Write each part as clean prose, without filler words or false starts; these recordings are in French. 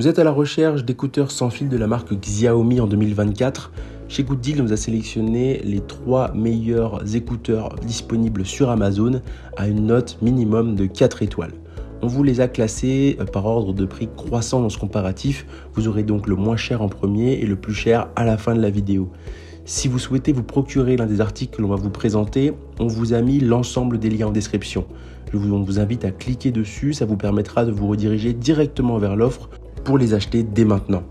Vous êtes à la recherche d'écouteurs sans fil de la marque Xiaomi en 2024. Chez Good Deal, on vous a sélectionné les 3 meilleurs écouteurs disponibles sur Amazon à une note minimum de 4 étoiles. On vous les a classés par ordre de prix croissant dans ce comparatif. Vous aurez donc le moins cher en premier et le plus cher à la fin de la vidéo. Si vous souhaitez vous procurer l'un des articles que l'on va vous présenter, on vous a mis l'ensemble des liens en description. On vous invite à cliquer dessus, ça vous permettra de vous rediriger directement vers l'offre pour les acheter dès maintenant.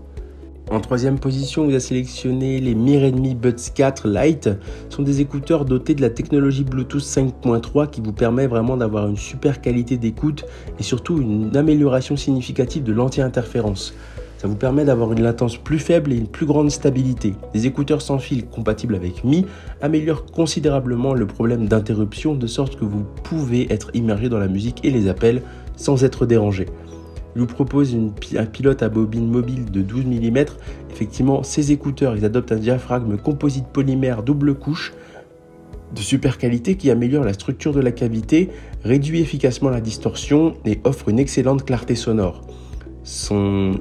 En 3e position, on vous a sélectionné les Mi Redmi Buds 4 Lite. Ce sont des écouteurs dotés de la technologie Bluetooth 5.3 qui vous permet vraiment d'avoir une super qualité d'écoute et surtout une amélioration significative de l'anti-interférence. Ça vous permet d'avoir une latence plus faible et une plus grande stabilité. Les écouteurs sans fil compatibles avec Mi améliorent considérablement le problème d'interruption de sorte que vous pouvez être immergé dans la musique et les appels sans être dérangé. Il vous propose un pilote à bobine mobile de 12 mm. Effectivement, ces écouteurs, ils adoptent un diaphragme composite polymère double couche de super qualité qui améliore la structure de la cavité, réduit efficacement la distorsion et offre une excellente clarté sonore.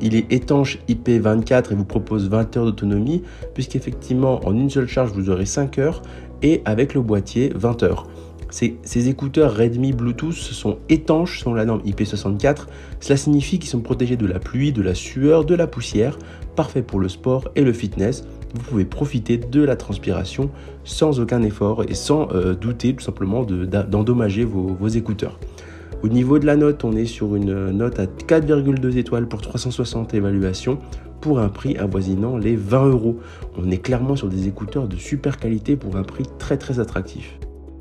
Il est étanche IP24 et vous propose 20 heures d'autonomie, puisqu'effectivement, en une seule charge, vous aurez 5 heures et avec le boîtier, 20 heures. Ces écouteurs Redmi Bluetooth sont étanches selon la norme IP64. Cela signifie qu'ils sont protégés de la pluie, de la sueur, de la poussière, parfaits pour le sport et le fitness. Vous pouvez profiter de la transpiration sans aucun effort et sans douter tout simplement d'endommager vos écouteurs. Au niveau de la note, on est sur une note à 4,2 étoiles pour 360 évaluations pour un prix avoisinant les 20 €. On est clairement sur des écouteurs de super qualité pour un prix très attractif.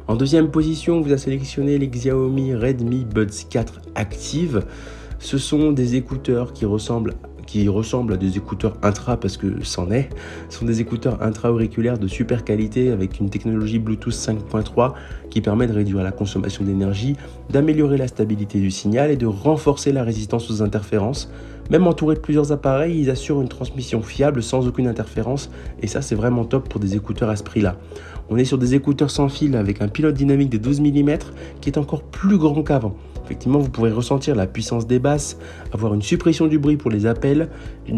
En 2e position, on vous a sélectionné les Xiaomi Redmi Buds 4 Active. Ce sont des écouteurs qui ressemblent à des écouteurs intra parce que c'en est. Ce sont des écouteurs intra-auriculaires de super qualité avec une technologie Bluetooth 5.3 qui permet de réduire la consommation d'énergie, d'améliorer la stabilité du signal et de renforcer la résistance aux interférences. Même entourés de plusieurs appareils, ils assurent une transmission fiable sans aucune interférence et ça c'est vraiment top pour des écouteurs à ce prix-là. On est sur des écouteurs sans fil avec un pilote dynamique de 12 mm qui est encore plus grand qu'avant. Effectivement, vous pourrez ressentir la puissance des basses, avoir une suppression du bruit pour les appels.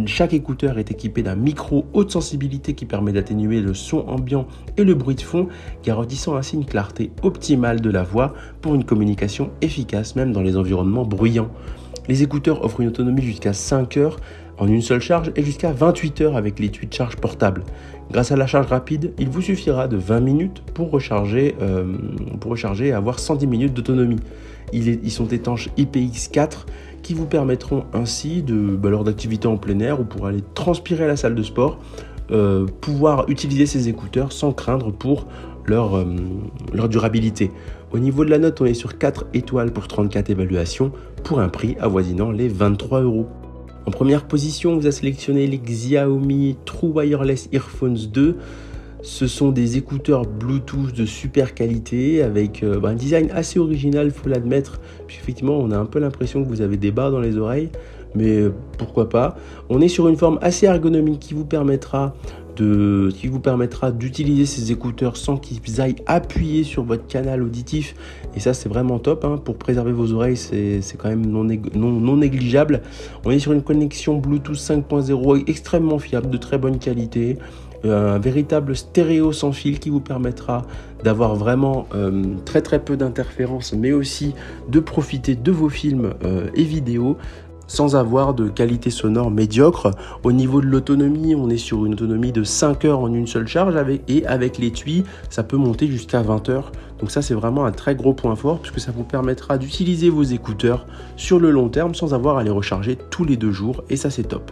Chaque écouteur est équipé d'un micro haute sensibilité qui permet d'atténuer le son ambiant et le bruit de fond, garantissant ainsi une clarté optimale de la voix pour une communication efficace même dans les environnements bruyants. Les écouteurs offrent une autonomie jusqu'à 5 heures en une seule charge et jusqu'à 28 heures avec l'étui de charge portable. Grâce à la charge rapide, il vous suffira de 20 minutes pour recharger et avoir 110 minutes d'autonomie. Ils sont étanches IPX4 qui vous permettront ainsi, lors d'activités en plein air ou pour aller transpirer à la salle de sport, pouvoir utiliser ces écouteurs sans craindre pour leur durabilité. Au niveau de la note, on est sur 4 étoiles pour 34 évaluations pour un prix avoisinant les 23 €. En première position, on vous a sélectionné les Xiaomi True Wireless Earphones 2. Ce sont des écouteurs Bluetooth de super qualité avec un design assez original, il faut l'admettre. Puisqu'effectivement, on a un peu l'impression que vous avez des barres dans les oreilles, mais pourquoi pas. On est sur une forme assez ergonomique qui vous permettra d'utiliser ces écouteurs sans qu'ils aillent appuyer sur votre canal auditif. Et ça, c'est vraiment top. Pour préserver vos oreilles, c'est quand même non négligeable. On est sur une connexion Bluetooth 5.0 extrêmement fiable, de très bonne qualité. Un véritable stéréo sans fil qui vous permettra d'avoir vraiment très peu d'interférences, mais aussi de profiter de vos films et vidéos sans avoir de qualité sonore médiocre. Au niveau de l'autonomie, on est sur une autonomie de 5 heures en une seule charge et avec l'étui, ça peut monter jusqu'à 20 heures. Donc ça, c'est vraiment un très gros point fort puisque ça vous permettra d'utiliser vos écouteurs sur le long terme sans avoir à les recharger tous les 2 jours et ça, c'est top.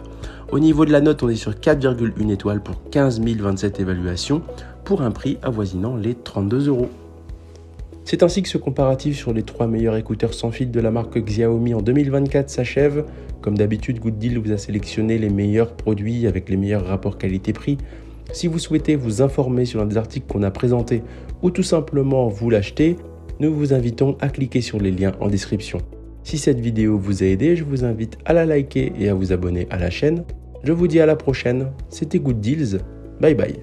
Au niveau de la note, on est sur 4,1 étoiles pour 15 027 évaluations pour un prix avoisinant les 32 €. C'est ainsi que ce comparatif sur les 3 meilleurs écouteurs sans fil de la marque Xiaomi en 2024 s'achève. Comme d'habitude, Good Deal vous a sélectionné les meilleurs produits avec les meilleurs rapports qualité-prix. Si vous souhaitez vous informer sur l'un des articles qu'on a présentés ou tout simplement vous l'acheter, nous vous invitons à cliquer sur les liens en description. Si cette vidéo vous a aidé, je vous invite à la liker et à vous abonner à la chaîne. Je vous dis à la prochaine, c'était Good Deals, bye bye.